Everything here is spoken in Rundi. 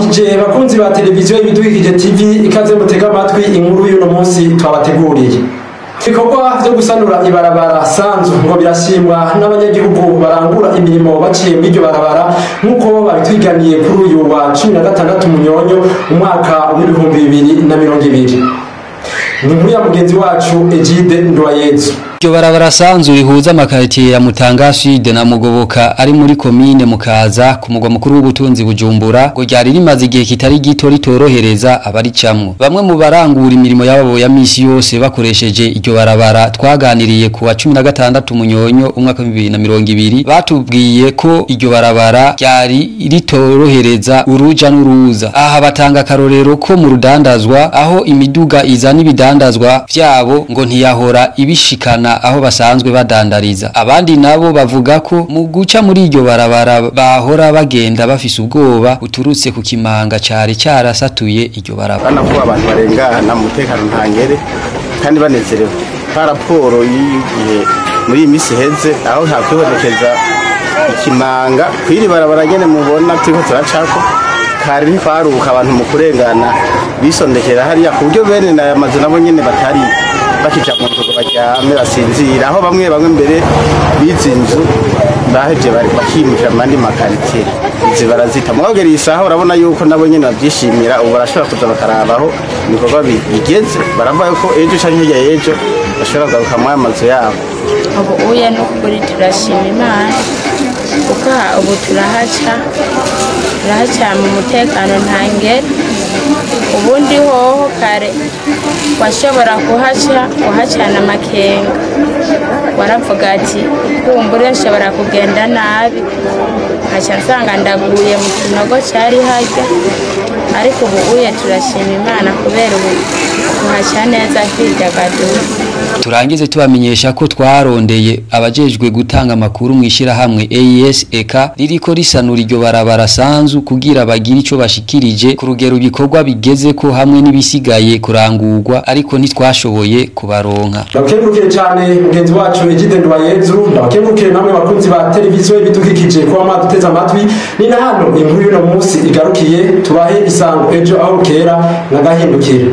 Ndabaramukije bakunzi ba televiziyo y'ibidukikije TV, ikaze mutega amatwi inkuru y'uno munsi twabateguriye. Ibikorwa vyo gusanura ibarabara Sanzu ngo birashimwa n'abanyagihugu barangura imirimo baciye muri iryo barabara nk'uko babitwiganiye kuri uyu wa 16 Munyonyo umwaka wa 2020. Ni muri ya mugenzi wacu Egide Ndwayezu. Iryo barabara Sanzu rihuza amakaritiye ya Mutanga Sud na Mugoboka ari muri komine Mukaza ku mugwa mukuru w'ubutunzi Bujumbura ngo ryari rimaze igihe kitari gito ritorohereza abaricamwo. Bamwe mu barangura imirimo yabo ya misi yose bakoresheje iryo barabara twaganiriye ku wa 16 Munyonyo umwaka wa 2020 batubwiye ko iryo barabara ryari ritorohereza uruja n'uruza. Aha batanga karorero ko mu rudandazwa aho imiduga izana ibidandazwa vyabo ngo ntiyahora ibishikana aho basanzwe badandariza. Abandi nabo bavuga ko mu guca muri iryo barabara bahora bagenda bafise ubwoba uturutse ku kimanga cari carasatuye iryo barabara. Ko abantu barengana mutekano ntangere kandi banezerewe. Raporo y'igihe muri iyi misi heze aho hakwibonekeza ikimanga kwiri barabara nyene mubona turiko turacako kari ntifaruka abantu mu kurengana bisondekera hariya ku buryo bene n'amazu nabo nyene batari bakija mu nzu baryame basinzira, aho bamwe mbere bizinzu baheje bari bakimisha mandi makaritiye izi barazita mwogera isaha urabona yuko nabo nyene bavyishimira ubu barashobora kuza bakarabaho ibikorwa bigeze baravuga yuko ejo canke hirya y'ejo bashobora kugaruka mu amazu yabo. Ubu uye no kuri turashima Imana kuko ubu turahaca mu mutekano ntangere. Ubundi hoho kare washobora kuhacana amakenga waravuga ati kumbure nshobora kugenda nabi nkaca nsanga ndaguye mu kinogo cyari harya, ariko ubu uye turashima Imana kubera ubu kuhaca neza kwidagadura. Turangize tubamenyesha ko twarondeye abajejwe gutanga amakuru mwishira hamwe AES ririko risanura iryo barabara Sanzu kugira bagire ico bashikirije ku rugero bikorwa bigeze ko hamwe n'ibisigaye kurangurwa, ariko ntitwashoboye kubaronka. Ndabakengurukire cyane mugenzi wacu Egide Ndwayezu, ndabakengurukire namwe bakunzi ba televiziyo y'ibidukikije kuba mwaduteze amatwi. Ni na hano inkuru y'uno munsi igarukiye, tubahe isango ejo aho bukera nagahindukire.